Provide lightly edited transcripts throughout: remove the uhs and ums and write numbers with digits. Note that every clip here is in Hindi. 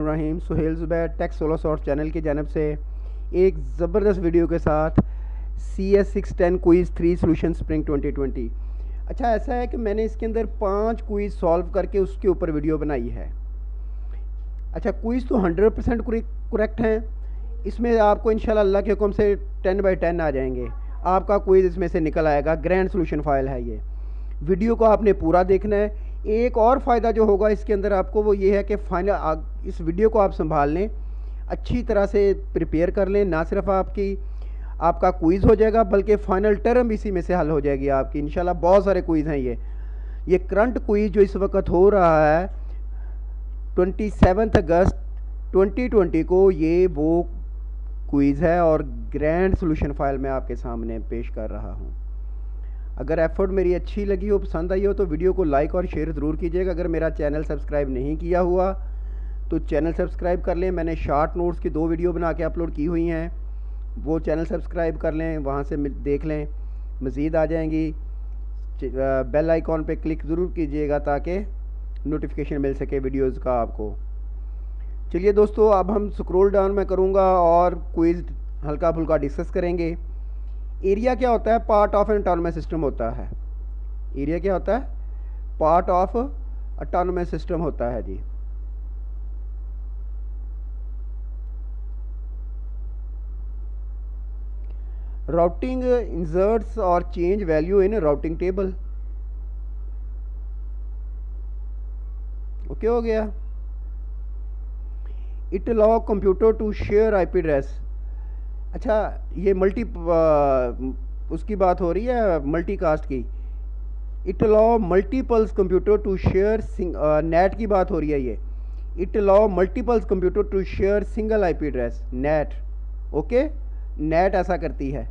रहीम Suhail Zubair tech solo short channel की जानब से एक ज़बरदस्त वीडियो के साथ CS610 क्विज़ 3 सोल्यूशन स्प्रिंग 2020। अच्छा, ऐसा है कि मैंने इसके अंदर 5 क्विज़ सॉल्व करके उसके ऊपर वीडियो बनाई है। अच्छा, क्विज़ तो 100% करेक्ट हैं। इसमें आपको इंशाल्लाह अल्लाह के हुक्म से 10/10 आ जाएंगे। आपका क्विज़ इसमें से निकल आएगा। ग्रैंड सोल्यूशन फाइल है ये। वीडियो को आपने पूरा देखना है। एक और फ़ायदा जो होगा इसके अंदर आपको वो ये है कि फाइनल इस वीडियो को आप संभाल लें, अच्छी तरह से प्रिपेयर कर लें। ना सिर्फ आपका क्विज़ हो जाएगा बल्कि फ़ाइनल टर्म इसी में से हल हो जाएगी आपकी इंशाल्लाह। बहुत सारे क्विज़ हैं ये करंट क्विज़ जो इस वक्त हो रहा है 27 अगस्त 2020 को, ये वो क्विज़ है और ग्रैंड सोल्यूशन फाइल मैं आपके सामने पेश कर रहा हूँ। अगर एफर्ट मेरी अच्छी लगी हो, पसंद आई हो तो वीडियो को लाइक और शेयर ज़रूर कीजिएगा। अगर मेरा चैनल सब्सक्राइब नहीं किया हुआ तो चैनल सब्सक्राइब कर लें। मैंने शॉर्ट नोट्स की 2 वीडियो बना के अपलोड की हुई हैं, वो चैनल सब्सक्राइब कर लें, वहाँ से देख लें। मज़ीद आ जाएंगी। बेल आइकॉन पे क्लिक ज़रूर कीजिएगा ताकि नोटिफिकेशन मिल सके वीडियोज़ का आपको। चलिए दोस्तों, अब हम स्क्रॉल डाउन में करूँगा और क्विज़ हल्का फुल्का डिस्कस करेंगे। एरिया क्या होता है? Part of N autonomous system होता है। एरिया क्या होता है? पार्ट ऑफ ऑटोनोमस सिस्टम होता है जी। राउटिंग इंसर्ट्स और change value in routing table. Okay हो गया। It allow computer to share IP address. अच्छा, ये उसकी बात हो रही है मल्टीकास्ट की। It allow multiples computer to share net की बात हो रही है ये। It allow multiples computer to share single IP address net. Okay, net ऐसा करती है।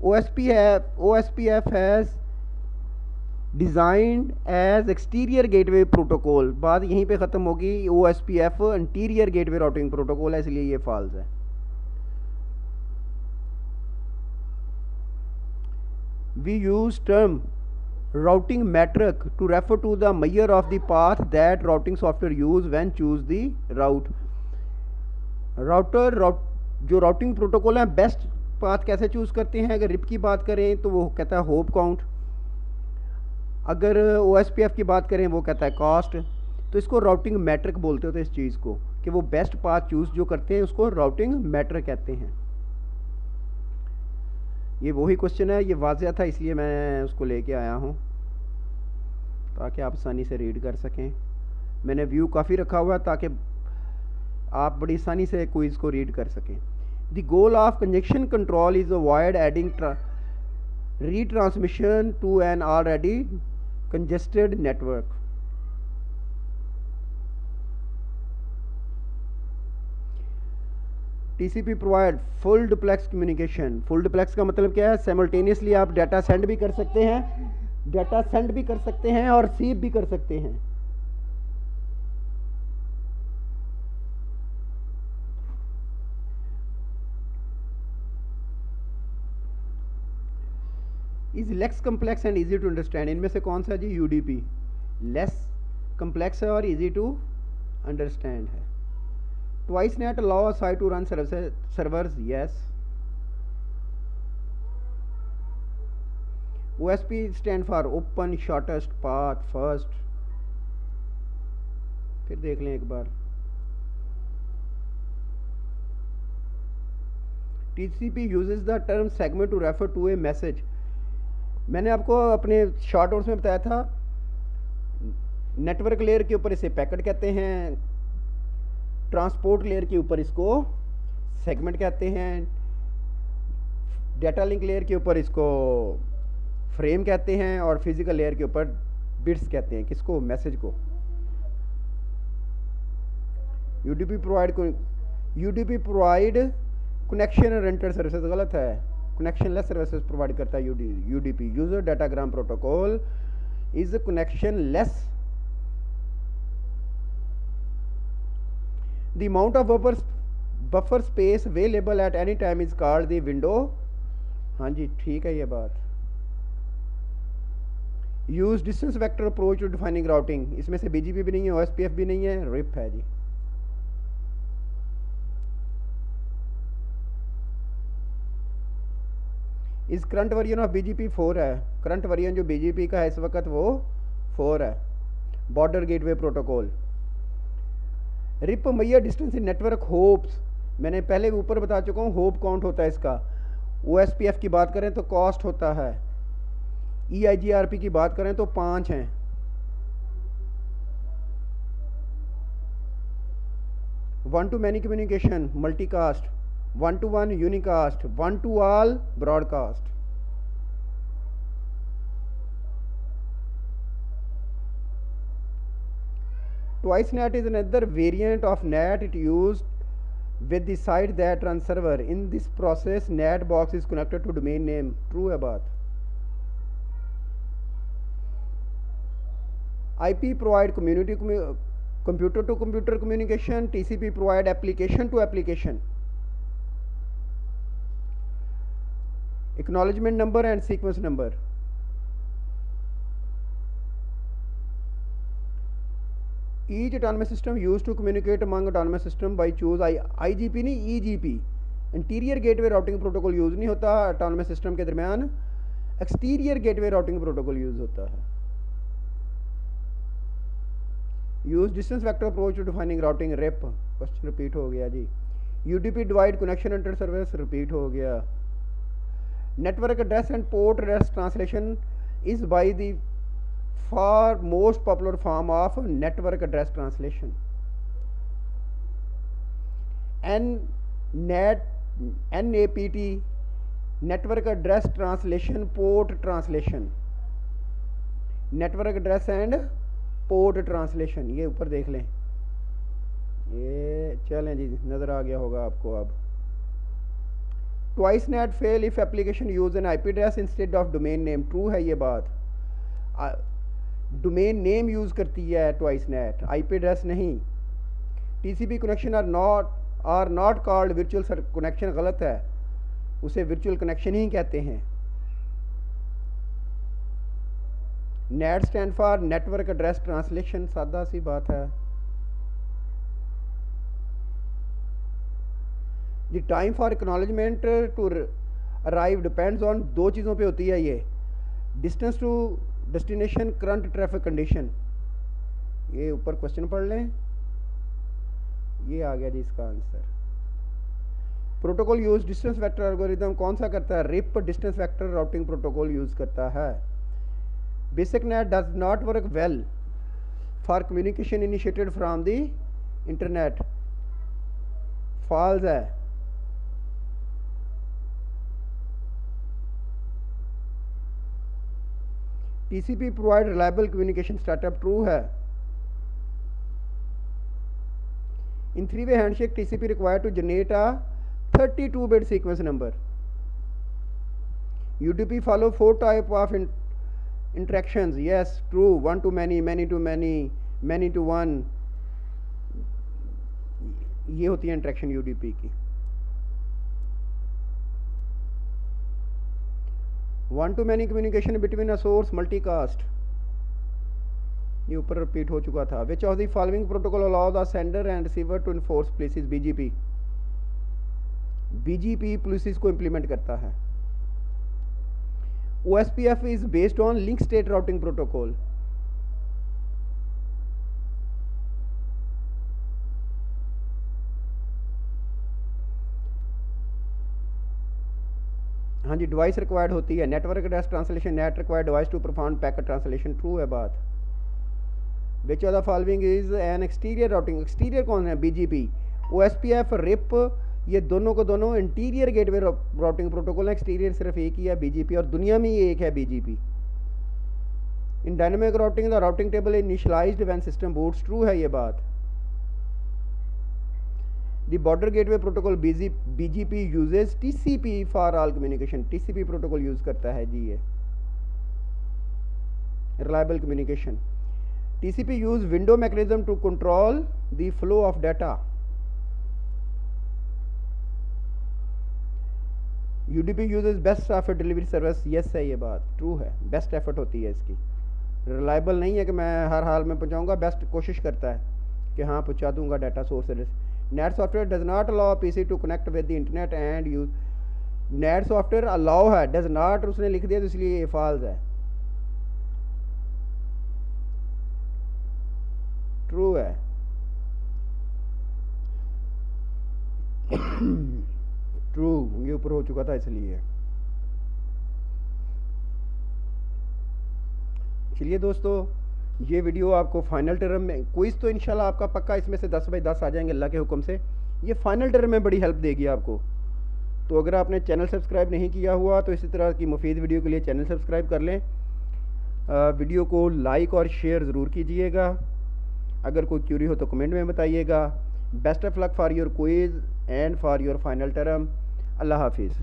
OSPF has designed as exterior gateway protocol. बात यहीं पे ख़त्म होगी। OSPF interior gateway routing protocol है, इसलिए ये फॉल्स है। We use term routing metric to refer to the measure of the path that routing software use when choose the route। जो राउटिंग प्रोटोकॉल है बेस्ट पाथ कैसे चूज़ करते हैं? अगर रिप की बात करें तो वो कहता है होप काउंट। अगर OSPF की बात करें वो कहता है कॉस्ट। तो इसको राउटिंग मैट्रिक बोलते होते इस चीज़ को, कि वो बेस्ट पाथ चूज़ जो करते हैं उसको राउटिंग मैट्रिक कहते हैं। ये वही क्वेश्चन है, ये वाज़ह था इसलिए मैं उसको लेके आया हूँ ताकि आप आसानी से रीड कर सकें। मैंने व्यू काफ़ी रखा हुआ है ताकि आप बड़ी आसानी से क्विज़ को रीड कर सकें। The goal of conjunction control is avoid adding retransmission to an already congested network। TCP provide full duplex communication. Full duplex का मतलब क्या है? साइमल्टेनियसली आप डाटा सेंड भी कर सकते हैं और रिसीव भी कर सकते हैं। Is less complex and easy to understand. इनमें से कौन सा जी? UDP लेस कम्प्लेक्स है और इजी टू अंडरस्टैंड है। Twice NAT allow site to run servers. Yes. OSP stand for open shortest path first. फिर देख लें एक बार। TCP uses the term segment to refer to a message. मैंने आपको अपने शॉर्ट नोट्स में बताया था, नेटवर्क लेयर के ऊपर इसे पैकेट कहते हैं, ट्रांसपोर्ट लेयर के ऊपर इसको सेगमेंट कहते हैं, डाटा लिंक लेयर के ऊपर इसको फ्रेम कहते हैं और फिजिकल लेयर के ऊपर बिट्स कहते हैं। किसको? मैसेज को। UDP provide connection oriented services. गलत है, कनेक्शन लेस सर्विसेज प्रोवाइड करता है UDP। User datagram protocol is connectionless. The amount of buffer space available at any time is called the window. हाँ जी, ठीक है ये बात। Use distance vector approach to defining routing, इसमें से बीजीपी भी नहीं है, ओएसपीएफ भी नहीं है, रिप है जी। इस करंट वर्जन ऑफ बीजीपी 4 है, करंट वर्जन जो बीजीपी का है इस वक्त वो 4 है, बॉर्डर गेटवे प्रोटोकॉल। रिप मैया डिस्टेंस इन नेटवर्क होप्स, मैंने पहले ऊपर बता चुका हूँ, होप काउंट होता है इसका। ओएसपीएफ की बात करें तो कॉस्ट होता है, ईआईजीआरपी की बात करें तो 5 हैं। One to many communication multicast, one two one unicast, one two all broadcast. Twice net is another variant of NAT. It used with the site that run server. In this process, NAT box is connected to domain name. True है बात। IP provide computer to computer communication. TCP provide application to application. Acknowledgement number and sequence number. Each autonomous system used to communicate among autonomous system by choose IGP नहीं EGP, interior gateway routing protocol use नहीं होता autonomous system के दरमियान, exterior gateway routing protocol use होता है। Use distance vector approach to defining routing, rep question repeat हो गया जी। UDP divide connection inter service repeat हो गया। Network address and port address translation is by the far most popular form of network address translation. NAPT, network address translation, port translation, network address and port translation, ये ऊपर देख लें, ये चलें जी, नज़र आ गया होगा आपको अब। Twice net fail if application use an IP address instead of domain name, true है ये बात। डोमेन नेम यूज़ करती है ट्वाइस नेट, आईपी एड्रेस नहीं। TCP connection are not called virtual connection, गलत है, उसे वर्चुअल कनेक्शन ही कहते हैं। NAT stand for network address translation, सादा सी बात है। The time for acknowledgement to arrive depends on, दो चीज़ों पे होती है ये, distance to destination, current traffic condition. ये ऊपर क्वेश्चन पढ़ लें, ये आ गया जी इसका answer. Protocol use distance vector algorithm कौन सा करता है? RIP distance vector routing protocol use करता है। Basic NAT does not work well for communication initiated from the internet, false है। TCP provide reliable communication startup, true है। In three-way handshake, TCP required to generate a 32-bit sequence number. UDP follow 4 type of interactions, yes, true, one to many, many to many, many to one, ये होती है इंट्रैक्शन UDP की। One to many communication between a source multicast, ये ऊपर रिपीट हो चुका था। Which of the following protocol allow the sender and receiver to enforce policy? BGP, BGP policy को इंप्लीमेंट करता है। OSPF is based on link state routing protocol. हाँ जी, डिवाइस रिक्वायर्ड होती है। Network address translation, NAT required device to perform packet translation, true है बात। Which of the following is an exterior routing, exterior कौन है? बीजीपी। ओएसपीएफ, रिप, ये दोनों को दोनों इंटीरियर गेटवे राउटिंग प्रोटोकॉल है। एक्सटीरियर सिर्फ एक ही है, बीजीपी, और दुनिया में ये एक है, BGP. In dynamic routing the routing table initialised when system boots, true है ये बात। The border gateway protocol BGP uses TCP for all communication, TCP protocol use करता है जी ये, reliable communication। TCP use window mechanism to control the flow of data। UDP uses best effort delivery service, yes है ये बात, true है, best effort होती है इसकी। रिलायबल नहीं है कि मैं हर हाल में पहुँचाऊँगा, बेस्ट कोशिश करता है कि हाँ पहुँचा दूँगा data source. NAT software does not allow PC to connect with the internet and use. NAT software allow है, डज नॉट उसने लिख दिया तो इसलिए ये फॉल्स है। ट्रू है। ट्रू, ये ऊपर हो चुका था इसलिए। चलिए दोस्तों, ये वीडियो आपको फाइनल टर्म में, क्विज़ तो इंशाल्लाह आपका पक्का इसमें से 10 बाई 10 आ जाएंगे अल्लाह के हुक्म से। ये फाइनल टर्म में बड़ी हेल्प देगी आपको। तो अगर आपने चैनल सब्सक्राइब नहीं किया हुआ तो इसी तरह की मुफीद वीडियो के लिए चैनल सब्सक्राइब कर लें। वीडियो को लाइक और शेयर ज़रूर कीजिएगा। अगर कोई क्यूरी हो तो कमेंट में बताइएगा। Best of luck for your quiz and for your final term. अल्लाह हाफिज़।